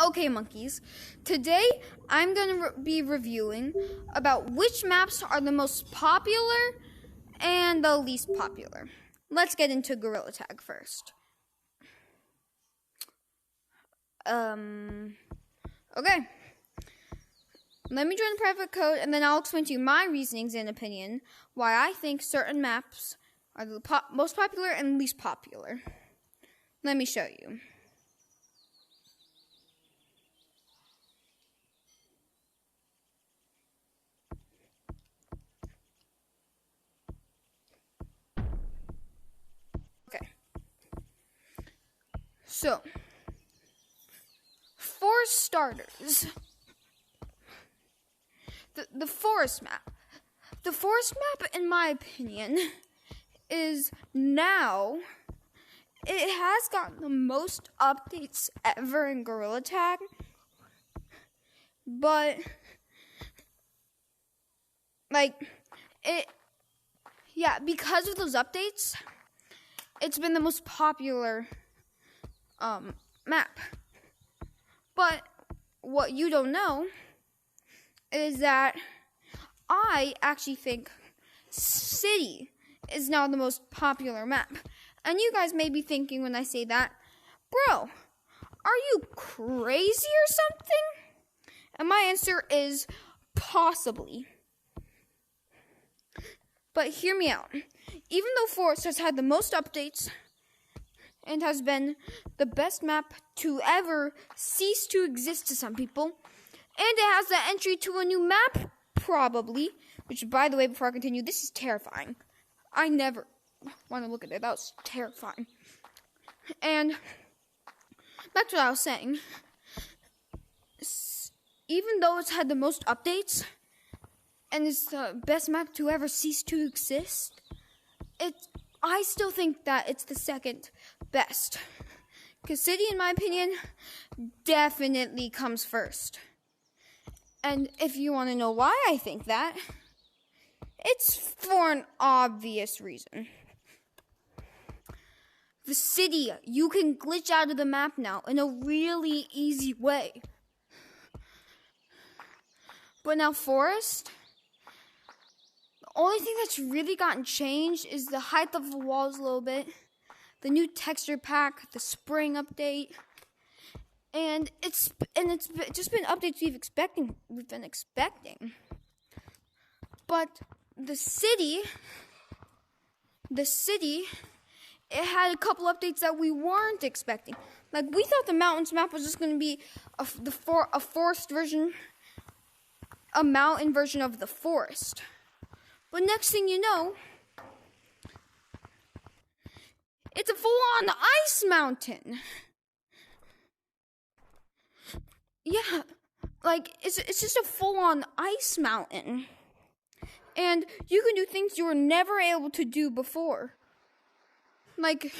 Okay, monkeys. Today, I'm going to be reviewing about which maps are the most popular and the least popular. Let's get into Gorilla Tag first. Okay. Let me join the private code, and then I'll explain to you my reasonings and opinion why I think certain maps are the most popular and least popular. Let me show you. Okay. So, for starters, the forest map. The forest map, in my opinion, is now, it has gotten the most updates ever in Gorilla Tag, but, because of those updates, it's been the most popular map. But what you don't know is that I actually think City is now the most popular map. And you guys may be thinking when I say that, bro, are you crazy or something? And my answer is possibly. But hear me out. Even though Forest has had the most updates and has been the best map to ever cease to exist to some people, and it has the entry to a new map, probably, which, by the way, before I continue, this is terrifying. I never want to look at it. That was terrifying. And that's what I was saying. Even though it's had the most updates, and it's the best map to ever cease to exist, I still think that it's the second best. Because City, in my opinion, definitely comes first. And if you want to know why I think that, it's for an obvious reason. The City, you can glitch out of the map now in a really easy way. But now Forest, the only thing that's really gotten changed is the height of the walls a little bit, the new texture pack, the spring update, and it's just been updates we've been expecting. But the city, it had a couple updates that we weren't expecting. Like, we thought the mountains map was just going to be a forest version, a mountain version of the forest. But next thing you know, it's a full-on ice mountain. Yeah, it's just a full-on ice mountain. And you can do things you were never able to do before. Like,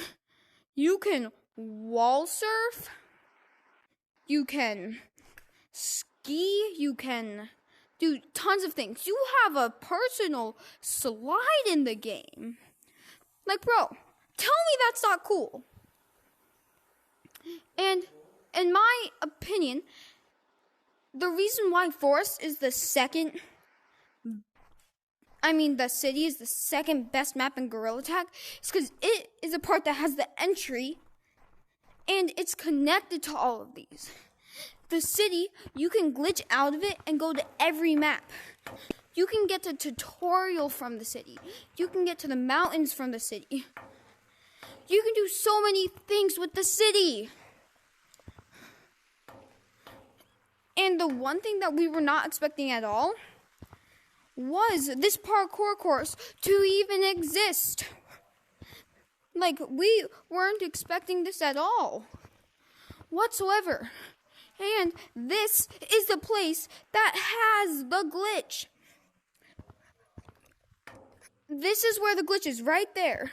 you can wall surf, you can ski, you can do tons of things. You have a personal slide in the game. Like, bro, tell me that's not cool. And in my opinion, the reason why Forest is the City is the second best map in Gorilla Tag is because it is a part that has the entry and it's connected to all of these. The City, you can glitch out of it and go to every map. You can get the tutorial from the City. You can get to the mountains from the City. You can do so many things with the City. And the one thing that we were not expecting at all was this parkour course to even exist. Like, we weren't expecting this at all, whatsoever. And this is the place that has the glitch. This is where the glitch is, right there.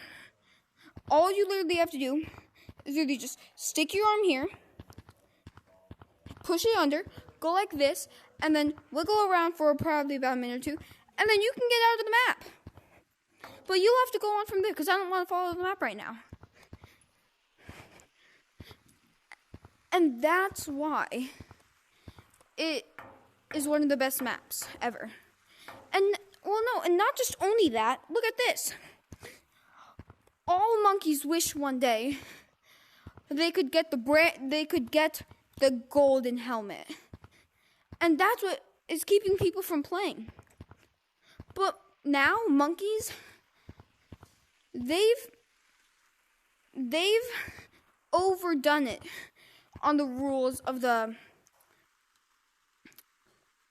All you literally have to do is literally just stick your arm here, push it under, go like this, and then wiggle around for probably about a minute or two, and then you can get out of the map. But you'll have to go on from there, because I don't want to follow the map right now. And that's why it is one of the best maps ever. And, well, no, and not just only that, look at this. All monkeys wish one day they could get the golden helmet. And that's what is keeping people from playing. But now monkeys, they've overdone it on the rules of the,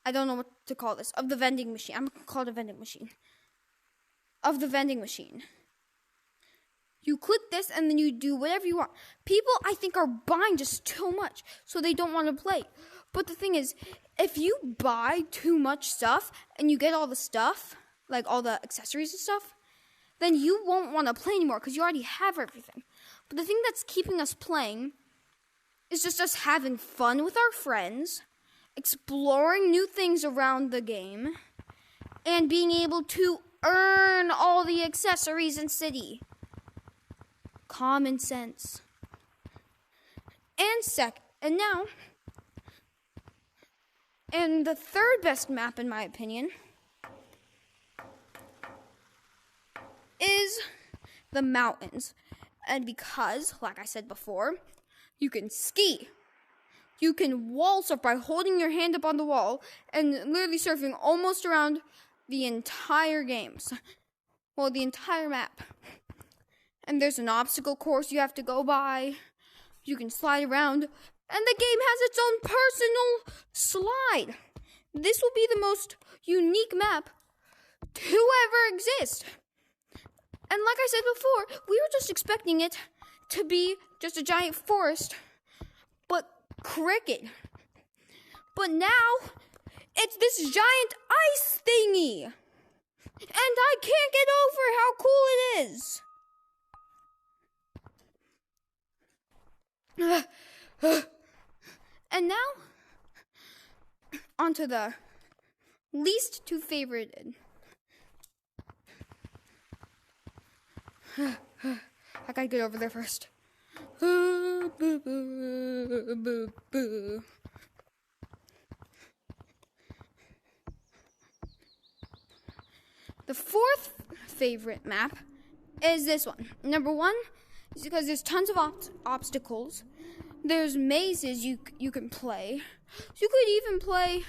I don't know what to call this, of the vending machine. I'm going to call it a vending machine. Of the vending machine. You click this and then you do whatever you want. People, I think, are buying just too much, so they don't want to play. But the thing is, if you buy too much stuff and you get all the stuff, like all the accessories and stuff, then you won't want to play anymore because you already have everything. But the thing that's keeping us playing is just us having fun with our friends, exploring new things around the game, and being able to earn all the accessories in City. Common sense. And the third best map, in my opinion, is the mountains. And because, like I said before, you can ski. You can wall surf by holding your hand up on the wall and literally surfing almost around the entire games. Well, the entire map. And there's an obstacle course you have to go by. You can slide around. And the game has its own personal slide. This will be the most unique map to ever exist. And like I said before, we were just expecting it to be just a giant forest, but cricket. But now, it's this giant ice thingy. And I can't get over how cool it is. And now, onto the least two favorited. I gotta get over there first. The fourth favorite map is this one. Number one is because there's tons of obstacles. There's mazes you can play. You could even play,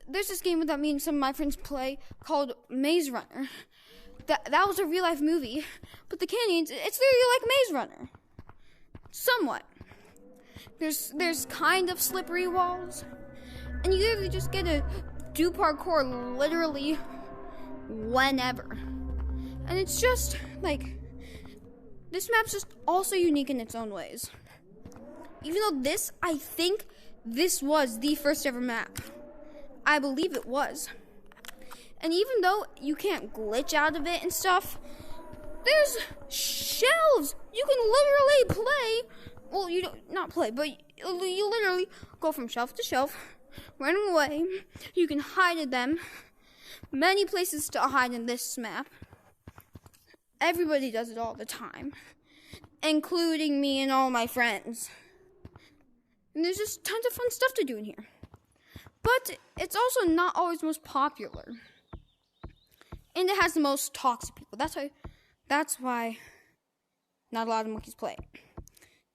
there's this game that me and some of my friends play called Maze Runner. That was a real life movie, but the canyons, it's literally like Maze Runner. Somewhat. There's kind of slippery walls, and you literally just get to do parkour literally whenever. And it's just, this map's just also unique in its own ways. Even though I think this was the first ever map. I believe it was. And even though you can't glitch out of it and stuff, there's shelves. You can literally play. Well, you don't, not play, but you literally go from shelf to shelf, running away. You can hide in them. Many places to hide in this map. Everybody does it all the time, including me and all my friends. And there's just tons of fun stuff to do in here. But it's also not always most popular. And it has the most toxic people. That's why not a lot of monkeys play.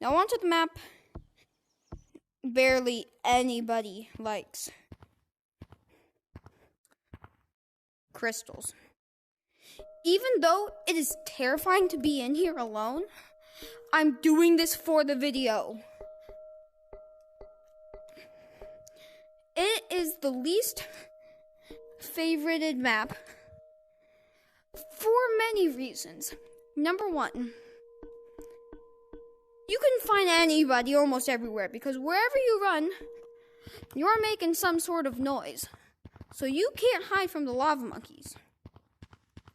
Now onto the map barely anybody likes. Crystals. Even though it is terrifying to be in here alone, I'm doing this for the video. It is the least favorited map for many reasons. Number one, you can find anybody almost everywhere because wherever you run, you're making some sort of noise. So you can't hide from the lava monkeys.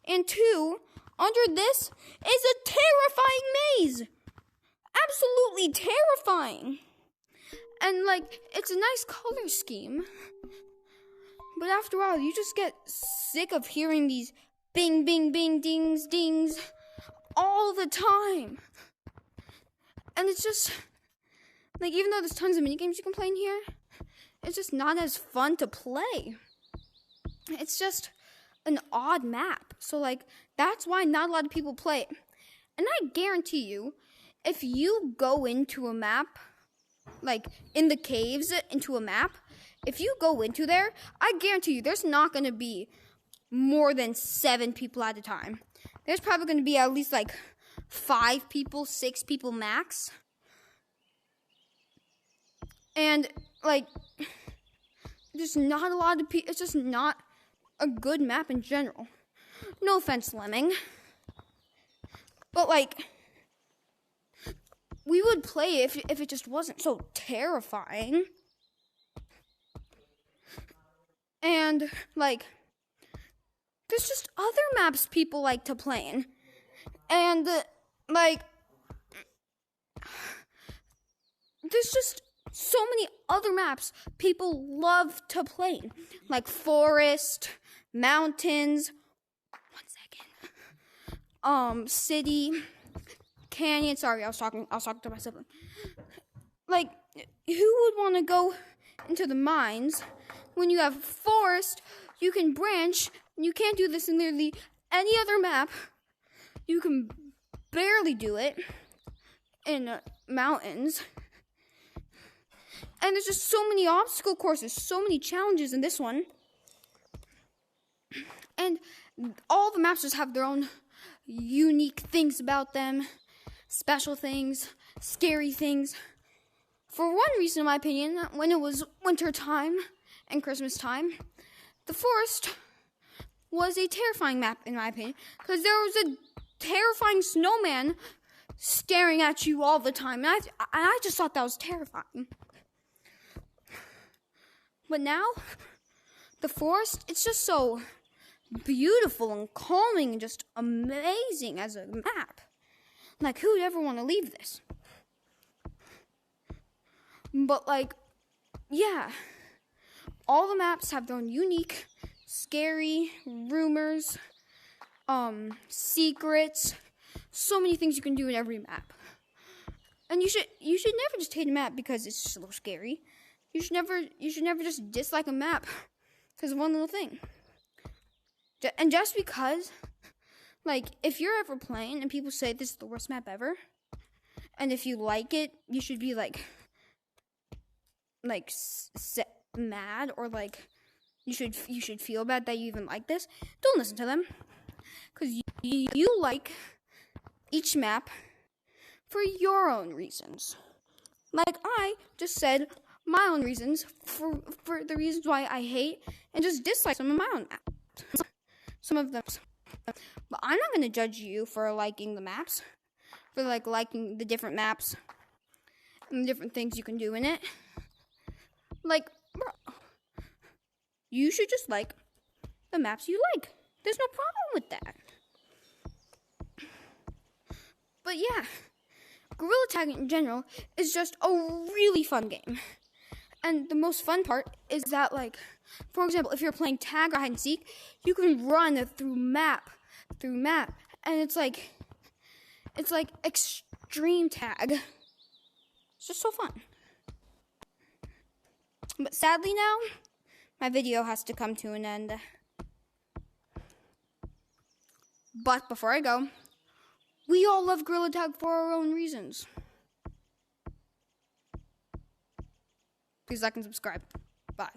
And two, under this is a terrifying maze. Absolutely terrifying. And it's a nice color scheme. But after a while, you just get sick of hearing these bing, bing, bing, dings, dings all the time. And it's just, Like, even though there's tons of minigames you can play in here, it's just not as fun to play. It's just an odd map. So, like, that's why not a lot of people play it. And I guarantee you, if you go into a map, like, in the caves into a map, if you go into there, I guarantee you there's not going to be more than 7 people at a time. There's probably going to be at least, like, 5 people, 6 people max. And, like, there's not a lot of people. It's just not a good map in general. No offense, Lemming. But, like, we would play it if it just wasn't so terrifying. And, like, there's just other maps people like to play in. And, like, there's just so many other maps people love to play in. Like forest, mountains, city, canyon. Sorry, I was talking to myself. Like, who would want to go into the mines when you have forest? You can branch. You can't do this in literally any other map. You can barely do it in mountains. And there's just so many obstacle courses, so many challenges in this one. And all the maps just have their own unique things about them, special things, scary things. For one reason, in my opinion, when it was winter time and Christmas time, the forest was a terrifying map, in my opinion, because there was a terrifying snowman staring at you all the time, and I just thought that was terrifying. But now, the forest, it's just so beautiful and calming and just amazing as a map. Like, who would ever want to leave this? But, like, yeah, all the maps have their own unique, scary rumors, secrets, so many things you can do in every map. And you should never just hate a map because it's just a little scary. You should never just dislike a map because of one little thing. And just because, like, if you're ever playing and people say this is the worst map ever, and if you like it, you should be like mad, or like you should feel bad that you even like this. Don't listen to them, because you like each map for your own reasons. Like I just said my own reasons for the reasons why I hate and just dislike some of my own maps. Some of them. But I'm not going to judge you for liking the maps, for like liking the different maps and the different things you can do in it. Like, bro, you should just like the maps you like. There's no problem with that. But yeah, Gorilla Tag in general is just a really fun game. And the most fun part is that, like, for example, if you're playing tag or hide and seek, you can run through map, and it's like extreme tag. It's just so fun. But sadly now, my video has to come to an end. But before I go, we all love Gorilla Tag for our own reasons. Please like and subscribe. Bye.